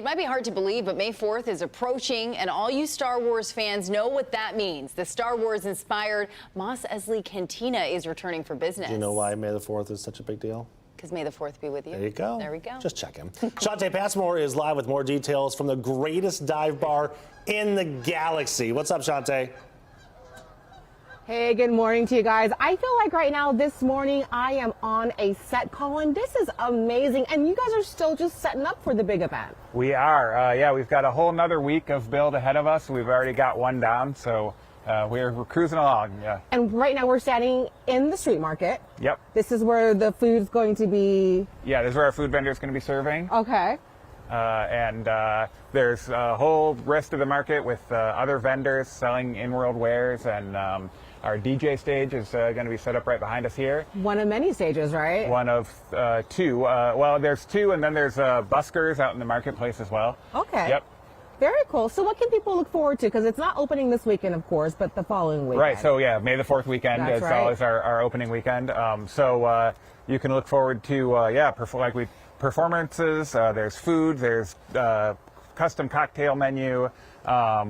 It might be hard to believe, but May 4th is approaching, and all you Star Wars fans know what that means. The Star Wars-inspired Mos Eisley Cantina is returning for business. Do you know why May the 4th is such a big deal? Because May the 4th be with you. There you go. There we go. Just checking. Shante Passmore is live with more details from the greatest dive bar in the galaxy. What's up, Shante? Hey, good morning to you guys. I feel like right now, this morning, I am on a set, Colin. This is amazing. And you guys are still just setting up for the big event. We are. Yeah, we've got a whole nother week of build ahead of us. We've already got one down, so we're cruising along. Yeah. And right now, we're standing in the street market. Yep. This is where the food's going to be. Yeah, this is where our food vendor is going to be serving. Okay. And there's a whole rest of the market with other vendors selling in-world wares, and our DJ stage is going to be set up right behind us here. One of many stages, right? One of two. Well, there's two, and then there's buskers out in the marketplace as well. Okay. Yep. Very cool. So what can people look forward to? Because it's not opening this weekend, of course, but the following weekend. Right. So, yeah, May the 4th weekend That's is right. always our opening weekend. So you can look forward to, performances. There's food. There's custom cocktail menu.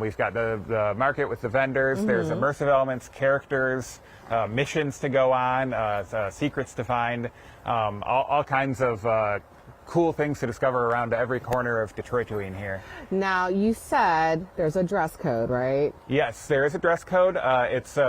We've got the market with the vendors. There's immersive elements, characters, missions to go on, secrets to find, all kinds of cool things to discover around every corner of Detroitween here. Now, you said there's a dress code, right? Yes, there is a dress code.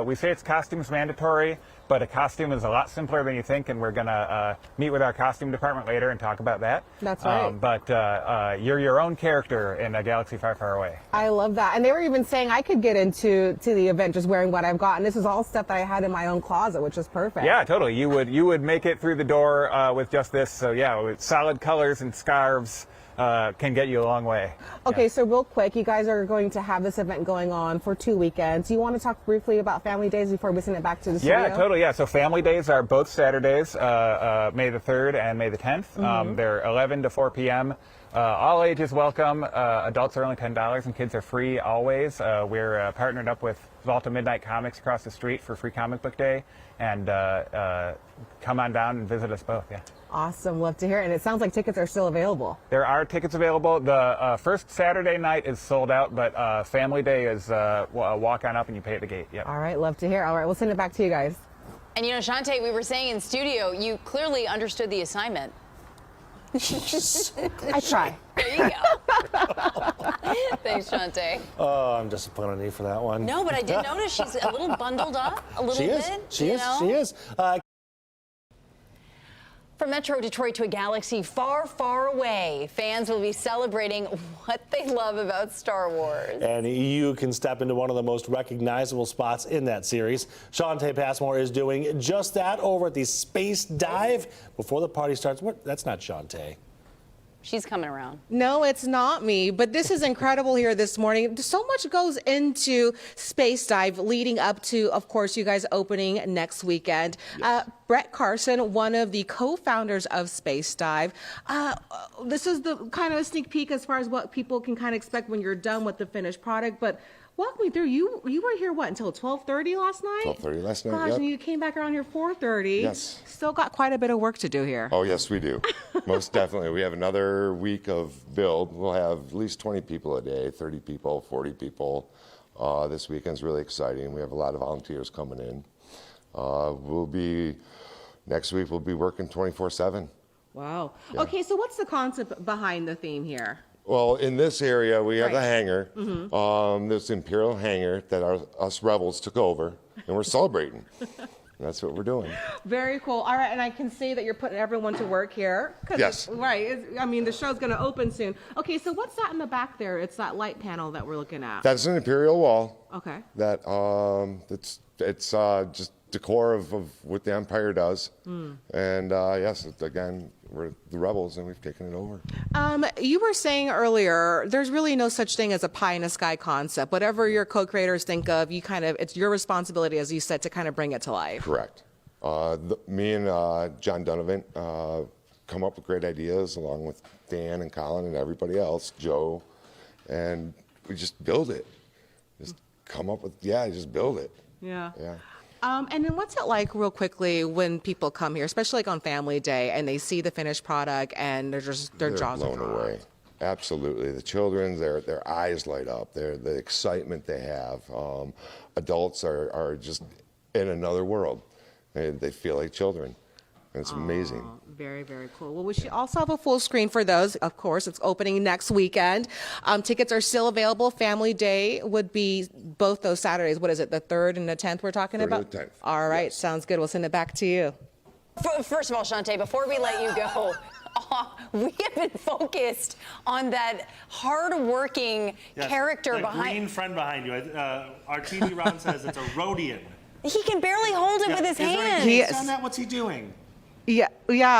We say it's costumes mandatory, but a costume is a lot simpler than you think, and we're going to meet with our costume department later and talk about that. That's right. But you're your own character in a galaxy far, far away. I love that. And they were even saying I could get into the event just wearing what I've got. And this is all stuff that I had in my own closet, which is perfect. Yeah, totally. You would make it through the door with just this. So yeah, with solid colors and scarves can get you a long way. Okay, Yeah. so real quick, you guys are going to have this event going on for 2 weekends. Do you want to talk briefly about Family Days before we send it back to the studio? Yeah, totally. Yeah, so Family Days are both Saturdays, May the 3rd and May the 10th. They're 11 to 4 p.m. All ages welcome. Adults are only $10 and kids are free always. We're partnered up with Volta Midnight Comics across the street for Free Comic Book Day. And come on down and visit us both, yeah. Awesome, love to hear it. And it sounds like tickets are still available. There are tickets available. The first Saturday night is sold out, but Family Day is walk on up and you pay at the gate. Yep. All right, love to hear. All right, we'll send it back to you guys. And you know, Shante, we were saying in studio, you clearly understood the assignment. I try. There you go. Thanks, Shante. Oh, I'm disappointed in you for that one. No, but I did notice she's a little bundled up, a little She bit. is. She you is. know? She is. From Metro Detroit to a galaxy far, far away, fans will be celebrating what they love about Star Wars. And you can step into one of the most recognizable spots in that series. Shante Passmore is doing just that over at the Space Dive before the party starts. What? That's not Shante. She's coming around. No, it's not me, but this is incredible here this morning. So much goes into Space Dive leading up to, of course, you guys opening next weekend. Yes. Brett Carson, one of the co-founders of Space Dive. This is the kind of a sneak peek as far as what people can kind of expect when you're done with the finished product, but walk me through. You were here, what, until 12:30 last night? 12:30 last night, Gosh, yep. and you came back around here 4:30. Yes. Still got quite a bit of work to do here. Oh, yes, we do. Most definitely. We have another week of build. We'll have at least 20 people a day, 30 people, 40 people. This weekend's really exciting. We have a lot of volunteers coming in. Next week, we'll be working 24/7. Wow. Yeah. Okay, so what's the concept behind the theme here? Well, in this area, we have Right. the hangar. This Imperial hangar that us rebels took over, and we're celebrating. And that's what we're doing. Very cool. All right, and I can see that you're putting everyone to work here. Yes. Right. I mean, the show's going to open soon. Okay, so what's that in the back there? It's that light panel that we're looking at. That's an Imperial wall. Okay. That it's just decor of what the Empire does. And yes, again, we're the rebels and we've taken it over. You were saying earlier, there's really no such thing as a pie in the sky concept. Whatever your co-creators think of, it's your responsibility, as you said, to kind of bring it to life. Correct. Me and John Donovan come up with great ideas along with Dan and Colin and everybody else, Joe, and we just build it. Just come up with, just build it. Yeah. Yeah. And then what's it like, real quickly, when people come here, especially like on Family Day, and they see the finished product and they're jaws are blown dropped? away. Absolutely. The children, their eyes light up. The excitement they have. Adults are just in another world. They feel like children. And it's amazing. Very, very cool. Well, we should also have a full screen for those. Of course, it's opening next weekend. Tickets are still available. Family Day would be both those Saturdays. What is it, the 3rd and the 10th we're talking 3rd about? and the 10th. All right, Yes. sounds good. We'll send it back to you. First of all, Shantae, before we let you go, we have been focused on that hard-working character the behind. green friend behind you. Our TV Ron says it's a Rhodian. He can barely hold it with his Is there any hands. dates on that? What's he doing? Yeah.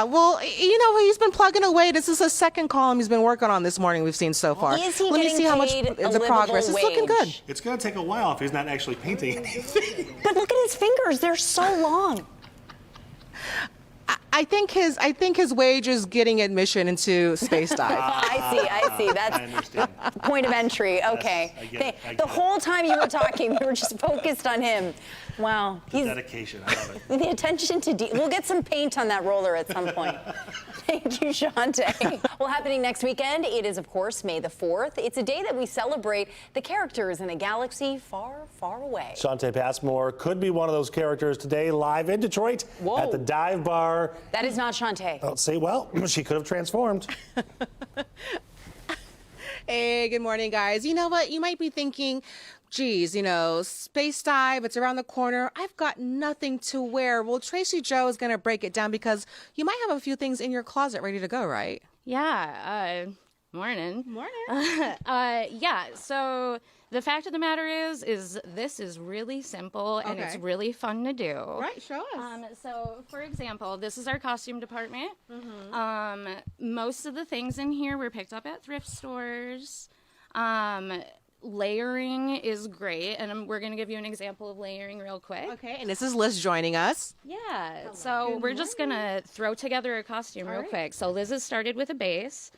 Well, he's been plugging away. This is the second column he's been working on this morning we've seen so far. Is he Let me getting see how much paid a the progress. livable It's looking good. wage? It's going to take a while if he's not actually painting anything. But look at his fingers; they're so long. I think his wage is getting admission into Space Dive. I see. That's I understand. point of entry. Okay. I get it. The whole time you were talking, we were just focused on him. Wow. The dedication. I love it. The attention to detail. We'll get some paint on that roller at some point. Thank you, Shantae. Well, happening next weekend, it is, of course, May the 4th. It's a day that we celebrate the characters in a galaxy far, far away. Shantae Passmore could be one of those characters today, live in Detroit at the Dive Bar. That is not Shantae. I'll say, well, she could have transformed. Hey, good morning, guys. You know what? You might be thinking, geez, Space Dive, it's around the corner. I've got nothing to wear. Well, Tracy Joe is going to break it down because you might have a few things in your closet ready to go, right? Yeah. Morning. Morning. Yeah. So the fact of the matter is this is really simple and it's Okay. really fun to do. Right, show us. So, for example, this is our costume department. Most of the things in here were picked up at thrift stores. Layering is great, and we're going to give you an example of layering real quick. Okay, and this is Liz joining us. Yeah, so we're just going to throw together a costume real quick. So Liz has started with a base,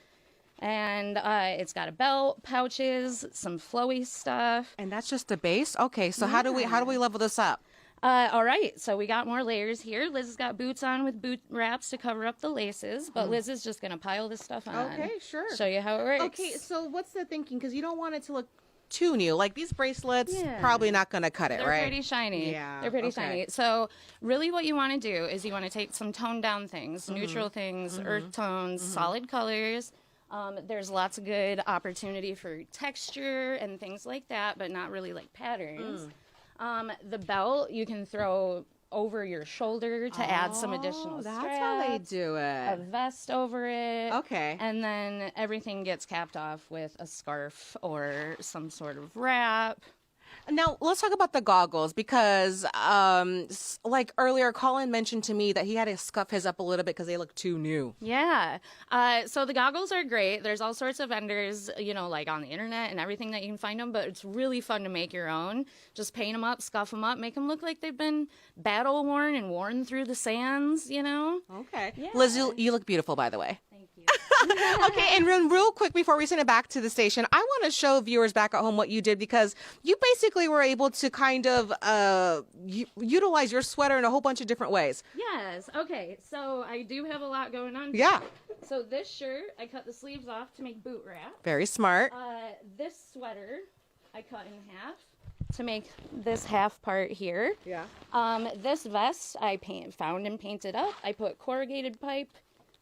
and it's got a belt, pouches, some flowy stuff. And that's just the base? Okay, so how do we level this up? All right, so we got more layers here. Liz has got boots on with boot wraps to cover up the laces, but Liz is just going to pile this stuff on. Okay, sure. Show you how it works. Okay, so what's the thinking? Because you don't want it to look too new. Like these bracelets, Yeah. probably not going to cut it, They're right? pretty shiny. Yeah, They're pretty okay. shiny. So really what you want to do is you want to take some toned down things, neutral things, earth tones, solid colors. There's lots of good opportunity for texture and things like that, but not really like patterns. The belt you can throw over your shoulder to add some additional That's straps. how they do A it. vest over it. Okay. And then everything gets capped off with a scarf or some sort of wrap. Now, let's talk about the goggles because, like earlier, Colin mentioned to me that he had to scuff his up a little bit because they look too new. Yeah. So the goggles are great. There's all sorts of vendors, like on the internet and everything that you can find them, but it's really fun to make your own. Just paint them up, scuff them up, make them look like they've been battle worn and worn through the sands, Okay. Yeah. Liz, you look beautiful, by the way. Thank you. Okay, and real quick before we send it back to the station, I want to show viewers back at home what you did because you basically were able to kind of utilize your sweater in a whole bunch of different ways. Yes. Okay. So I do have a lot going on. Yeah. here. So this shirt, I cut the sleeves off to make boot wrap. Very smart. This sweater, I cut in half to make this half part here. Yeah. This vest, I found and painted up. I put corrugated pipe,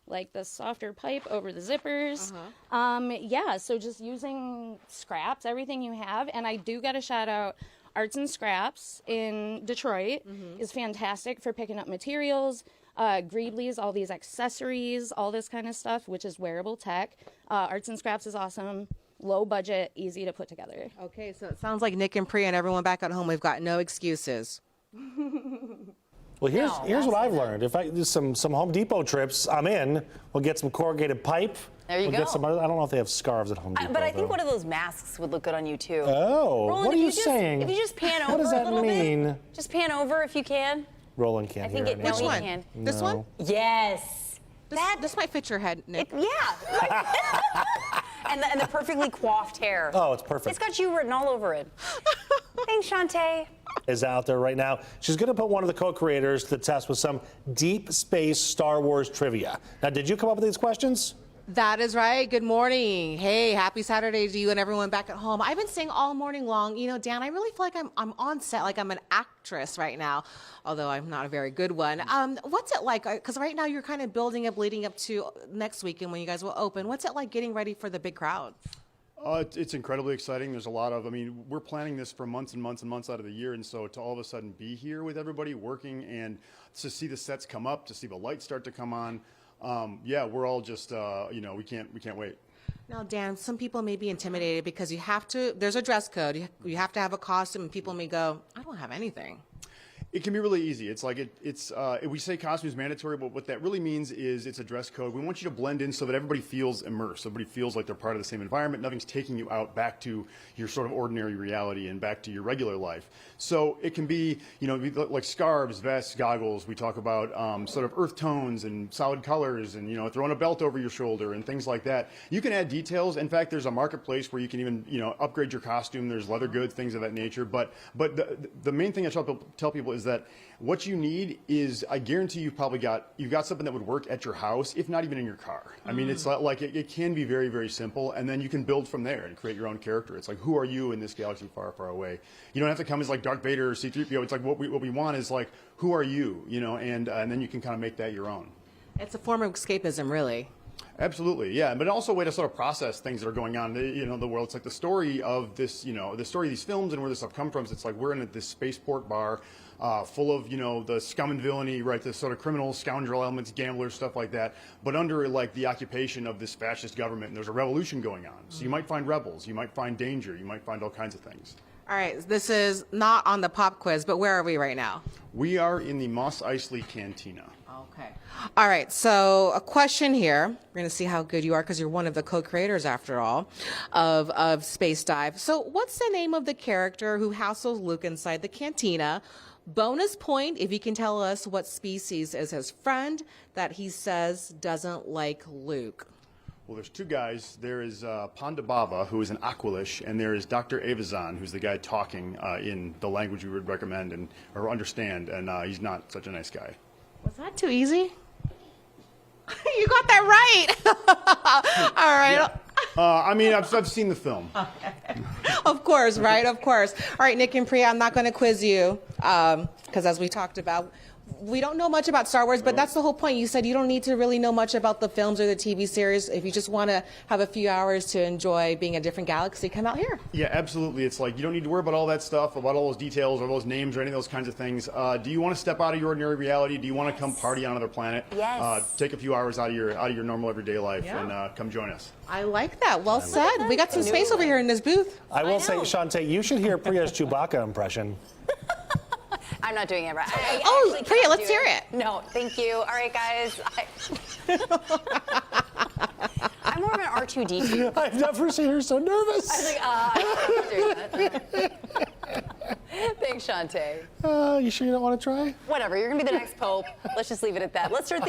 like the softer pipe, over the zippers. Yeah, so just using scraps, everything you have. And I do got to shout out Arts and Scraps in Detroit is fantastic for picking up materials. Greebly's, all these accessories, all this kind of stuff, which is wearable tech. Arts and Scraps is awesome. Low budget, easy to put together. Okay, so it sounds like Nick and Priya and everyone back at home, we've got no excuses. Well, here's what I've learned. If I do some Home Depot trips, I'm in. We'll get some corrugated pipe. There you we'll go. Get some other, I don't know if they have scarves at Home Depot. But I think though. one of those masks would look good on you too. Oh, Roland, what are if you just- saying? If you just pan over What does a that little mean? bit, just pan over if you can. Roland can't I think hear it- it. no, now. he Which one? can. This one? Yes. This might fit your head, Nick. Yeah. and the perfectly coiffed hair. Oh, it's perfect. It's got you written all over it. Thanks, Shantae. Is out there right now. She's going to put one of the co-creators to the test with some deep space Star Wars trivia. Now, did you come up with these questions? That is right. Good morning. Hey, happy Saturday to you and everyone back at home. I've been saying all morning long, you know, Dan, I really feel like I'm on set, like I'm an actress right now, although I'm not a very good one. What's it like? Because right now you're kind of building up, leading up to next weekend when you guys will open. What's it like getting ready for the big crowd? It's incredibly exciting. There's a lot of, I mean, we're planning this for months and months and months out of the year. And so to all of a sudden be here with everybody working and to see the sets come up, to see the lights start to come on. Yeah, we're all just, you know, we can't wait. Now, Dan, some people may be intimidated because there's a dress code. You have to have a costume, and people may go, I don't have anything. It can be really easy. It's like we say costume is mandatory, but what that really means is it's a dress code. We want you to blend in so that everybody feels immersed. Everybody feels like they're part of the same environment. Nothing's taking you out back to your sort of ordinary reality and back to your regular life. So it can be, you know, like scarves, vests, goggles. We talk about sort of earth tones and solid colors and, you know, throwing a belt over your shoulder and things like that. You can add details. In fact, there's a marketplace where you can even, you know, upgrade your costume. There's leather goods, things of that nature. But the main thing I tell people is that what you need is, I guarantee you've got something that would work at your house, if not even in your car. I mean, it's like it can be very, very simple, and then you can build from there and create your own character. It's like, who are you in this galaxy far, far away? You don't have to come as like Darth Vader or C-3PO. It's like what we want is like, who are you? You know, and then you can kind of make that your own. It's a form of escapism, really. Absolutely, yeah, but also a way to sort of process things that are going on, you know, in the world. It's like the story of this, you know, the story of these films and where this stuff comes from. It's like we're in this spaceport bar full of, you know, the scum and villainy, right, the sort of criminal, scoundrel elements, gamblers, stuff like that, but under, like, the occupation of this fascist government, and there's a revolution going on. So you might find rebels, you might find danger, you might find all kinds of things. All right, this is not on the pop quiz, but where are we right now? We are in the Mos Eisley Cantina. Okay. All right, so a question here. We're going to see how good you are because you're one of the co-creators, after all, of Space Dive. So what's the name of the character who hassles Luke inside the cantina? Bonus point if you can tell us what species is his friend that he says doesn't like Luke. Well, there's two guys. There is Ponda Baba, who is an Aqualish, and there is Dr. Avazan, who's the guy talking in the language we would recommend or understand, and he's not such a nice guy. Was that too easy? You got that right. All right. Yeah. I mean, I've seen the film. Of course, right? Of course. All right, Nick and Priya, I'm not going to quiz you because as we talked about, we don't know much about Star Wars, but that's the whole point. You said you don't need to really know much about the films or the TV series. If you just want to have a few hours to enjoy being a different galaxy, come out here. Yeah, absolutely. It's like you don't need to worry about all that stuff, about all those details or those names or any of those kinds of things. Do you want to step out of your ordinary reality? Do you want to come party on another planet? Yes. Take a few hours out of your normal everyday life and come join us. I like that. Well said. We got some space over here in this booth. I will say, Shantae, you should hear Priya's Chewbacca impression. I'm not doing it right. I Oh, actually Priya, can't let's do hear it. No, thank you. All right, guys. I'm more of an R2-D2. I've never seen her so nervous. I was like, I'm not doing that. Thanks, Shantae. You sure you don't want to try? Whatever, you're going to be the next pope. Let's just leave it at that. Let's start